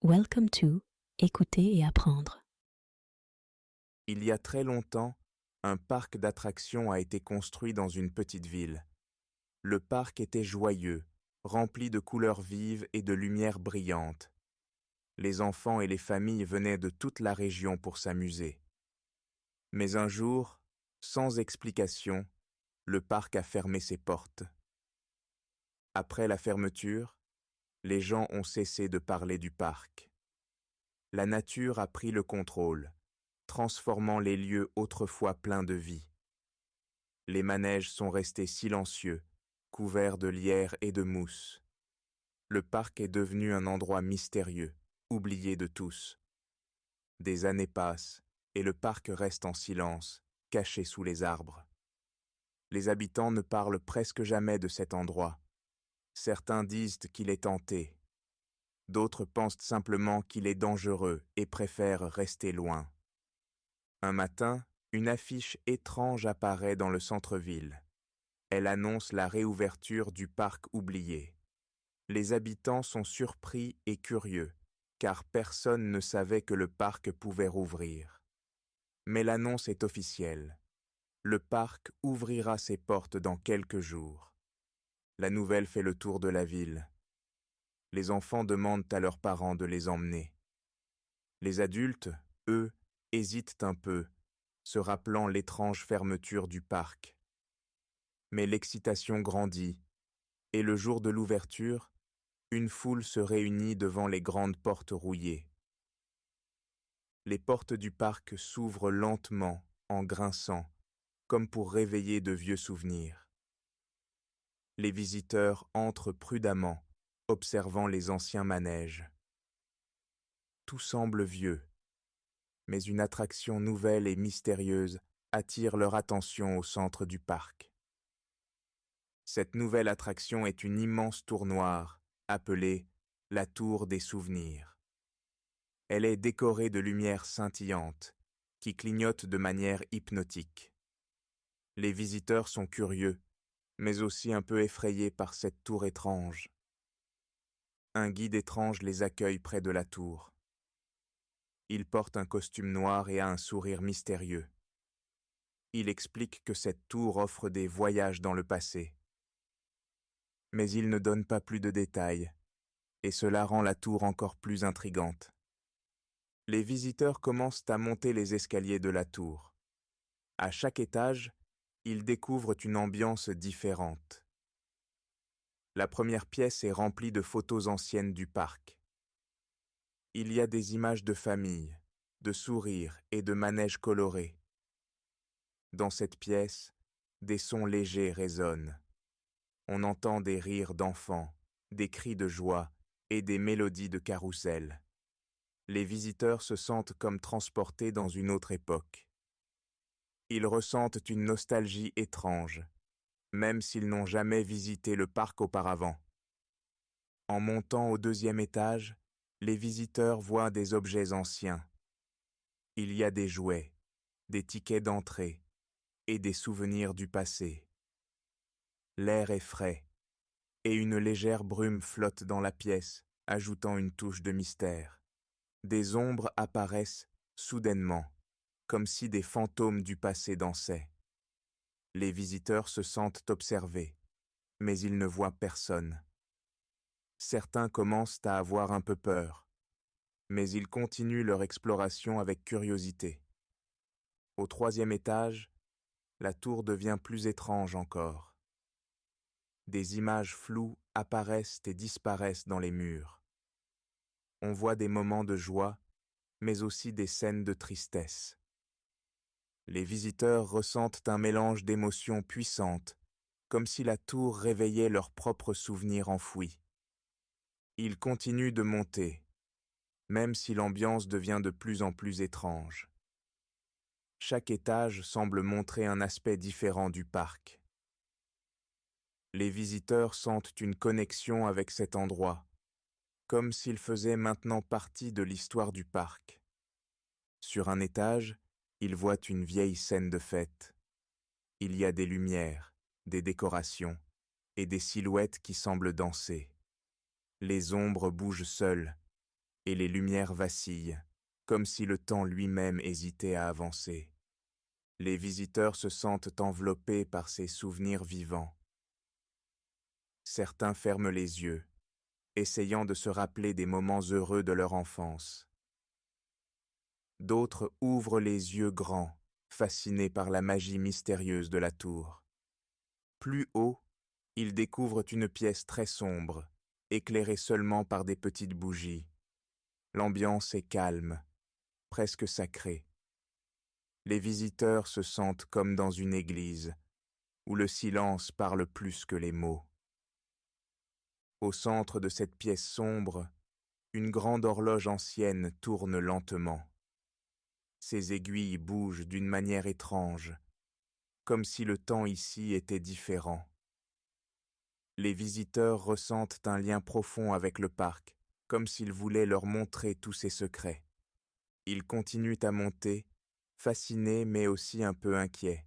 Welcome to Écouter et apprendre. Il y a très longtemps, un parc d'attractions a été construit dans une petite ville. Le parc était joyeux, rempli de couleurs vives et de lumières brillantes. Les enfants et les familles venaient de toute la région pour s'amuser. Mais un jour, sans explication, le parc a fermé ses portes. Après la fermeture, les gens ont cessé de parler du parc. La nature a pris le contrôle, transformant les lieux autrefois pleins de vie. Les manèges sont restés silencieux, couverts de lierre et de mousse. Le parc est devenu un endroit mystérieux, oublié de tous. Des années passent, et le parc reste en silence, caché sous les arbres. Les habitants ne parlent presque jamais de cet endroit. Certains disent qu'il est hanté. D'autres pensent simplement qu'il est dangereux et préfèrent rester loin. Un matin, une affiche étrange apparaît dans le centre-ville. Elle annonce la réouverture du parc oublié. Les habitants sont surpris et curieux, car personne ne savait que le parc pouvait rouvrir. Mais l'annonce est officielle. Le parc ouvrira ses portes dans quelques jours. La nouvelle fait le tour de la ville. Les enfants demandent à leurs parents de les emmener. Les adultes, eux, hésitent un peu, se rappelant l'étrange fermeture du parc. Mais l'excitation grandit, et le jour de l'ouverture, une foule se réunit devant les grandes portes rouillées. Les portes du parc s'ouvrent lentement, en grinçant, comme pour réveiller de vieux souvenirs. Les visiteurs entrent prudemment, observant les anciens manèges. Tout semble vieux, mais une attraction nouvelle et mystérieuse attire leur attention au centre du parc. Cette nouvelle attraction est une immense tour noire, appelée la Tour des Souvenirs. Elle est décorée de lumières scintillantes, qui clignotent de manière hypnotique. Les visiteurs sont curieux, mais aussi un peu effrayés par cette tour étrange. Un guide étrange les accueille près de la tour. Il porte un costume noir et a un sourire mystérieux. Il explique que cette tour offre des voyages dans le passé. Mais il ne donne pas plus de détails, et cela rend la tour encore plus intrigante. Les visiteurs commencent à monter les escaliers de la tour. À chaque étage, ils découvrent une ambiance différente. La première pièce est remplie de photos anciennes du parc. Il y a des images de famille, de sourires et de manèges colorés. Dans cette pièce, des sons légers résonnent. On entend des rires d'enfants, des cris de joie et des mélodies de carrousel. Les visiteurs se sentent comme transportés dans une autre époque. Ils ressentent une nostalgie étrange, même s'ils n'ont jamais visité le parc auparavant. En montant au deuxième étage, les visiteurs voient des objets anciens. Il y a des jouets, des tickets d'entrée et des souvenirs du passé. L'air est frais, et une légère brume flotte dans la pièce, ajoutant une touche de mystère. Des ombres apparaissent soudainement, comme si des fantômes du passé dansaient. Les visiteurs se sentent observés, mais ils ne voient personne. Certains commencent à avoir un peu peur, mais ils continuent leur exploration avec curiosité. Au troisième étage, la tour devient plus étrange encore. Des images floues apparaissent et disparaissent dans les murs. On voit des moments de joie, mais aussi des scènes de tristesse. Les visiteurs ressentent un mélange d'émotions puissantes, comme si la tour réveillait leurs propres souvenirs enfouis. Ils continuent de monter, même si l'ambiance devient de plus en plus étrange. Chaque étage semble montrer un aspect différent du parc. Les visiteurs sentent une connexion avec cet endroit, comme s'il faisait maintenant partie de l'histoire du parc. Sur un étage, ils voient une vieille scène de fête. Il y a des lumières, des décorations et des silhouettes qui semblent danser. Les ombres bougent seules, et les lumières vacillent, comme si le temps lui-même hésitait à avancer. Les visiteurs se sentent enveloppés par ces souvenirs vivants. Certains ferment les yeux, essayant de se rappeler des moments heureux de leur enfance. D'autres ouvrent les yeux grands, fascinés par la magie mystérieuse de la tour. Plus haut, ils découvrent une pièce très sombre, éclairée seulement par des petites bougies. L'ambiance est calme, presque sacrée. Les visiteurs se sentent comme dans une église, où le silence parle plus que les mots. Au centre de cette pièce sombre, une grande horloge ancienne tourne lentement. Ses aiguilles bougent d'une manière étrange, comme si le temps ici était différent. Les visiteurs ressentent un lien profond avec le parc, comme s'il voulait leur montrer tous ses secrets. Ils continuent à monter, fascinés mais aussi un peu inquiets.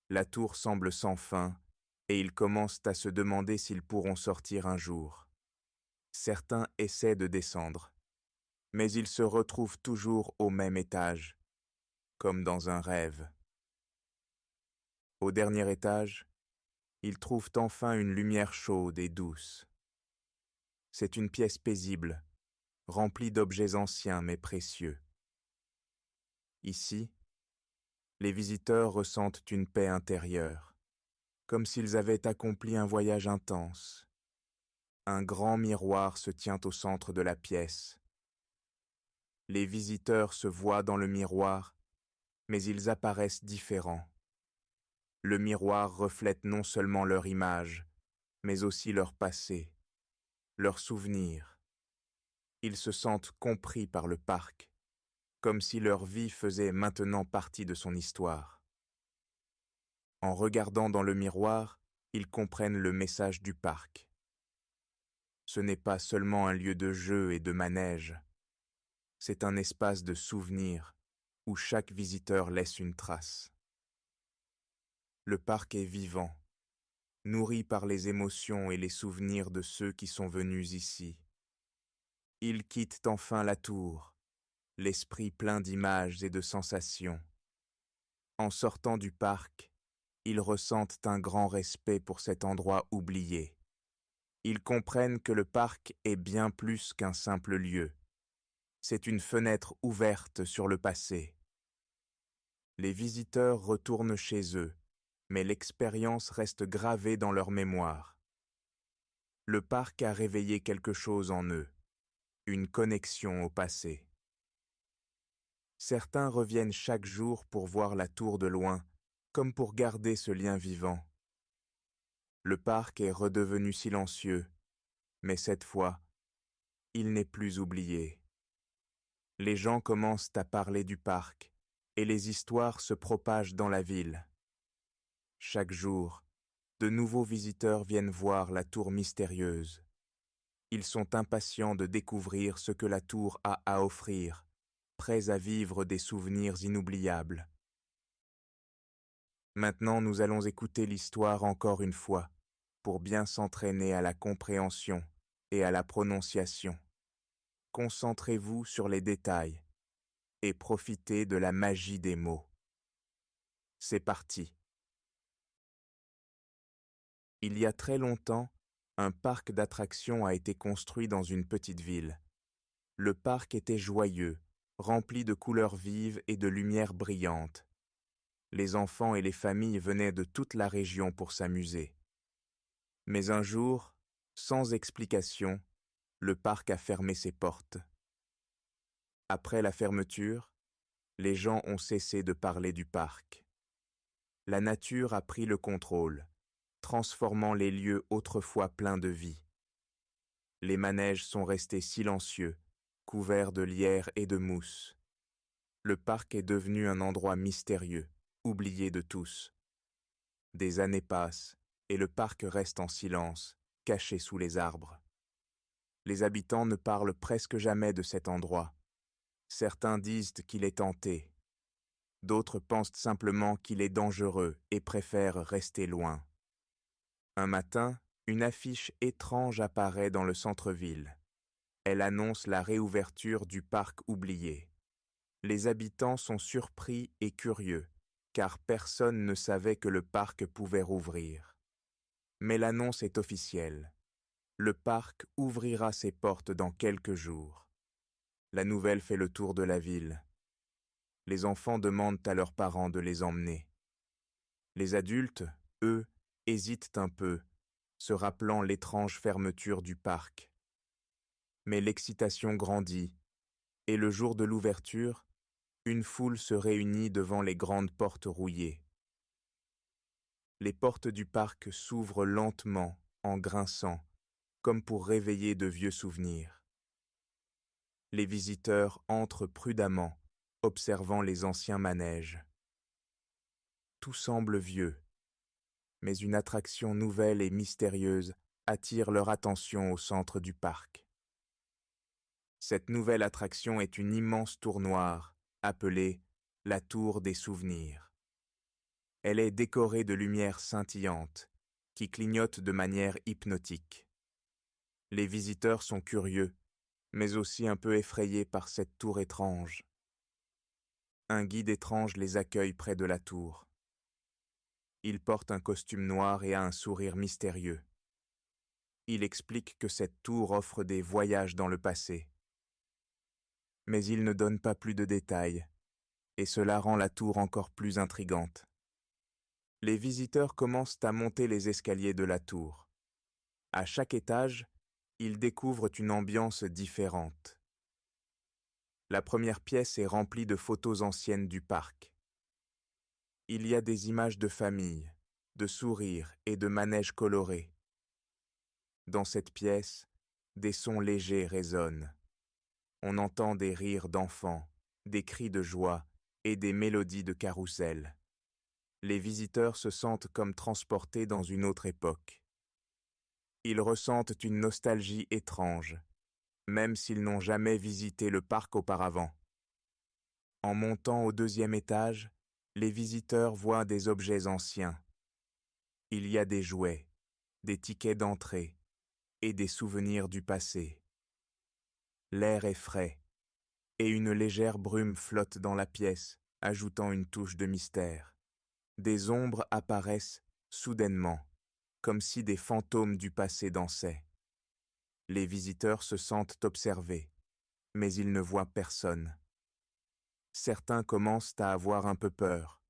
La tour semble sans fin, et ils commencent à se demander s'ils pourront sortir un jour. Certains essaient de descendre, mais ils se retrouvent toujours au même étage, comme dans un rêve. Au dernier étage, ils trouvent enfin une lumière chaude et douce. C'est une pièce paisible, remplie d'objets anciens mais précieux. Ici, les visiteurs ressentent une paix intérieure, comme s'ils avaient accompli un voyage intense. Un grand miroir se tient au centre de la pièce. Les visiteurs se voient dans le miroir, mais ils apparaissent différents. Le miroir reflète non seulement leur image, mais aussi leur passé, leurs souvenirs. Ils se sentent compris par le parc, comme si leur vie faisait maintenant partie de son histoire. En regardant dans le miroir, ils comprennent le message du parc. Ce n'est pas seulement un lieu de jeu et de manège, c'est un espace de souvenirs où chaque visiteur laisse une trace. Le parc est vivant, nourri par les émotions et les souvenirs de ceux qui sont venus ici. Ils quittent enfin la tour, l'esprit plein d'images et de sensations. En sortant du parc, ils ressentent un grand respect pour cet endroit oublié. Ils comprennent que le parc est bien plus qu'un simple lieu. C'est une fenêtre ouverte sur le passé. Les visiteurs retournent chez eux, mais l'expérience reste gravée dans leur mémoire. Le parc a réveillé quelque chose en eux, une connexion au passé. Certains reviennent chaque jour pour voir la tour de loin, comme pour garder ce lien vivant. Le parc est redevenu silencieux, mais cette fois, il n'est plus oublié. Les gens commencent à parler du parc, et les histoires se propagent dans la ville. Chaque jour, de nouveaux visiteurs viennent voir la tour mystérieuse. Ils sont impatients de découvrir ce que la tour a à offrir, prêts à vivre des souvenirs inoubliables. Maintenant, nous allons écouter l'histoire encore une fois, pour bien s'entraîner à la compréhension et à la prononciation. Concentrez-vous sur les détails et profitez de la magie des mots. C'est parti. Il y a très longtemps, un parc d'attractions a été construit dans une petite ville. Le parc était joyeux, rempli de couleurs vives et de lumières brillantes. Les enfants et les familles venaient de toute la région pour s'amuser. Mais un jour, sans explication, le parc a fermé ses portes. Après la fermeture, les gens ont cessé de parler du parc. La nature a pris le contrôle, transformant les lieux autrefois pleins de vie. Les manèges sont restés silencieux, couverts de lierre et de mousse. Le parc est devenu un endroit mystérieux, oublié de tous. Des années passent, et le parc reste en silence, caché sous les arbres. Les habitants ne parlent presque jamais de cet endroit. Certains disent qu'il est hanté. D'autres pensent simplement qu'il est dangereux et préfèrent rester loin. Un matin, une affiche étrange apparaît dans le centre-ville. Elle annonce la réouverture du parc oublié. Les habitants sont surpris et curieux, car personne ne savait que le parc pouvait rouvrir. Mais l'annonce est officielle. Le parc ouvrira ses portes dans quelques jours. La nouvelle fait le tour de la ville. Les enfants demandent à leurs parents de les emmener. Les adultes, eux, hésitent un peu, se rappelant l'étrange fermeture du parc. Mais l'excitation grandit, et le jour de l'ouverture, une foule se réunit devant les grandes portes rouillées. Les portes du parc s'ouvrent lentement, en grinçant, comme pour réveiller de vieux souvenirs. Les visiteurs entrent prudemment, observant les anciens manèges. Tout semble vieux, mais une attraction nouvelle et mystérieuse attire leur attention au centre du parc. Cette nouvelle attraction est une immense tour noire, appelée la Tour des Souvenirs. Elle est décorée de lumières scintillantes, qui clignotent de manière hypnotique. Les visiteurs sont curieux, mais aussi un peu effrayés par cette tour étrange. Un guide étrange les accueille près de la tour. Il porte un costume noir et a un sourire mystérieux. Il explique que cette tour offre des voyages dans le passé. Mais il ne donne pas plus de détails, et cela rend la tour encore plus intrigante. Les visiteurs commencent à monter les escaliers de la tour. À chaque étage, ils découvrent une ambiance différente. La première pièce est remplie de photos anciennes du parc. Il y a des images de famille, de sourires et de manèges colorés. Dans cette pièce, des sons légers résonnent. On entend des rires d'enfants, des cris de joie et des mélodies de carrousel. Les visiteurs se sentent comme transportés dans une autre époque. Ils ressentent une nostalgie étrange, même s'ils n'ont jamais visité le parc auparavant. En montant au deuxième étage, les visiteurs voient des objets anciens. Il y a des jouets, des tickets d'entrée et des souvenirs du passé. L'air est frais, et une légère brume flotte dans la pièce, ajoutant une touche de mystère. Des ombres apparaissent soudainement, comme si des fantômes du passé dansaient. Les visiteurs se sentent observés, mais ils ne voient personne. Certains commencent à avoir un peu peur,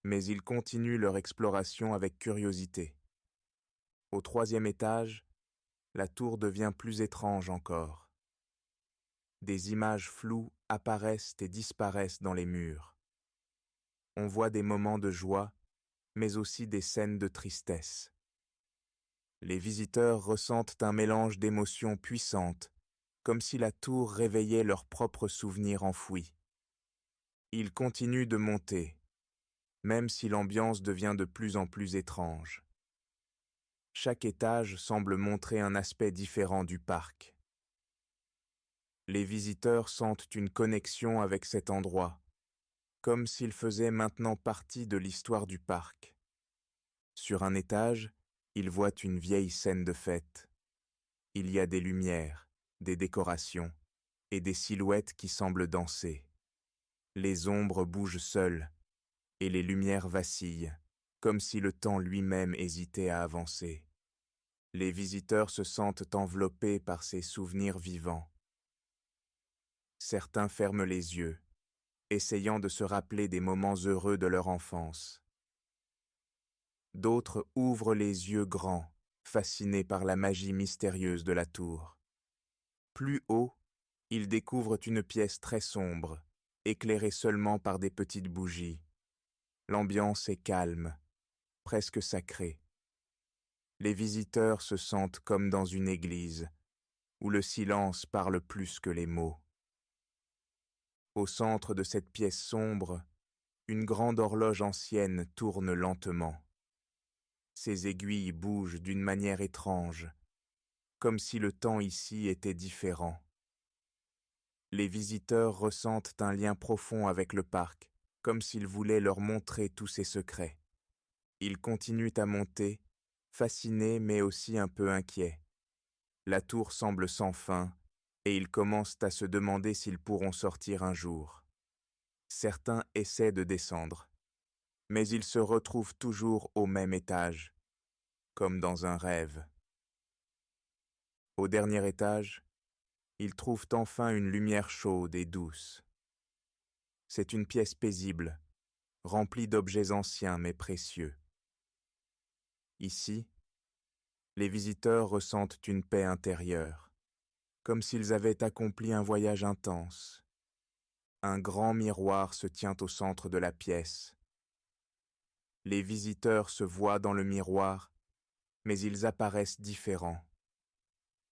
mais ils continuent leur exploration avec curiosité. Au troisième étage, la tour devient plus étrange encore. Des images floues apparaissent et disparaissent dans les murs. On voit des moments de joie, mais aussi des scènes de tristesse. Les visiteurs ressentent un mélange d'émotions puissantes, comme si la tour réveillait leurs propres souvenirs enfouis. Ils continuent de monter, même si l'ambiance devient de plus en plus étrange. Chaque étage semble montrer un aspect différent du parc. Les visiteurs sentent une connexion avec cet endroit, comme s'il faisait maintenant partie de l'histoire du parc. Sur un étage, ils voient une vieille scène de fête. Il y a des lumières, des décorations et des silhouettes qui semblent danser. Les ombres bougent seules et les lumières vacillent, comme si le temps lui-même hésitait à avancer. Les visiteurs se sentent enveloppés par ces souvenirs vivants. Certains ferment les yeux, essayant de se rappeler des moments heureux de leur enfance. D'autres ouvrent les yeux grands, fascinés par la magie mystérieuse de la tour. Plus haut, ils découvrent une pièce très sombre, éclairée seulement par des petites bougies. L'ambiance est calme, presque sacrée. Les visiteurs se sentent comme dans une église, où le silence parle plus que les mots. Au centre de cette pièce sombre, une grande horloge ancienne tourne lentement. Ses aiguilles bougent d'une manière étrange, comme si le temps ici était différent. Les visiteurs ressentent un lien profond avec le parc, comme s'il voulait leur montrer tous ses secrets. Ils continuent à monter, fascinés mais aussi un peu inquiets. La tour semble sans fin, et ils commencent à se demander s'ils pourront sortir un jour. Certains essaient de descendre, mais ils se retrouvent toujours au même étage, comme dans un rêve. Au dernier étage, ils trouvent enfin une lumière chaude et douce. C'est une pièce paisible, remplie d'objets anciens mais précieux. Ici, les visiteurs ressentent une paix intérieure, comme s'ils avaient accompli un voyage intense. Un grand miroir se tient au centre de la pièce. Les visiteurs se voient dans le miroir, mais ils apparaissent différents.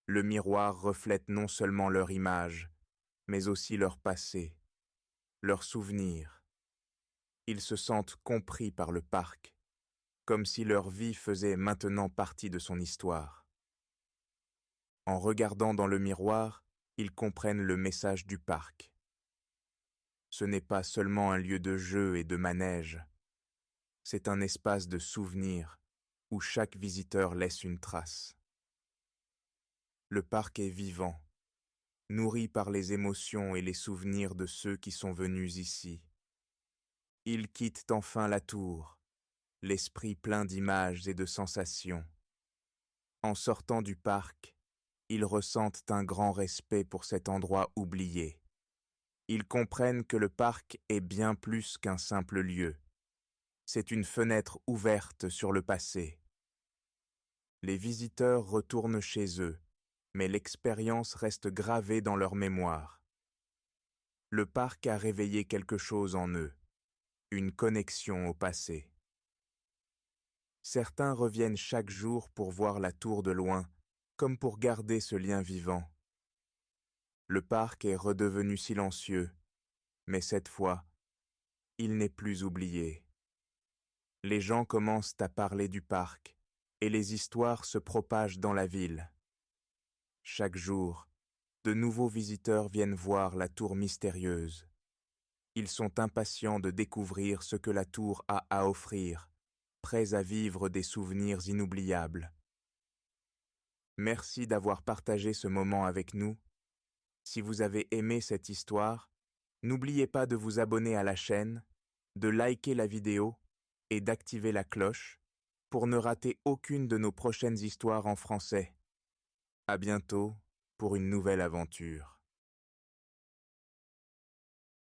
Le miroir reflète non seulement leur image, mais aussi leur passé, leurs souvenirs. Ils se sentent compris par le parc, comme si leur vie faisait maintenant partie de son histoire. En regardant dans le miroir, ils comprennent le message du parc. Ce n'est pas seulement un lieu de jeu et de manège, c'est un espace de souvenirs où chaque visiteur laisse une trace. Le parc est vivant, nourri par les émotions et les souvenirs de ceux qui sont venus ici. Ils quittent enfin la tour, l'esprit plein d'images et de sensations. En sortant du parc, ils ressentent un grand respect pour cet endroit oublié. Ils comprennent que le parc est bien plus qu'un simple lieu. C'est une fenêtre ouverte sur le passé. Les visiteurs retournent chez eux, mais l'expérience reste gravée dans leur mémoire. Le parc a réveillé quelque chose en eux, une connexion au passé. Certains reviennent chaque jour pour voir la tour de loin, comme pour garder ce lien vivant. Le parc est redevenu silencieux, mais cette fois, il n'est plus oublié. Les gens commencent à parler du parc, et les histoires se propagent dans la ville. Chaque jour, de nouveaux visiteurs viennent voir la tour mystérieuse. Ils sont impatients de découvrir ce que la tour a à offrir, prêts à vivre des souvenirs inoubliables. Merci d'avoir partagé ce moment avec nous. Si vous avez aimé cette histoire, n'oubliez pas de vous abonner à la chaîne, de liker la vidéo et d'activer la cloche pour ne rater aucune de nos prochaines histoires en français. À bientôt pour une nouvelle aventure.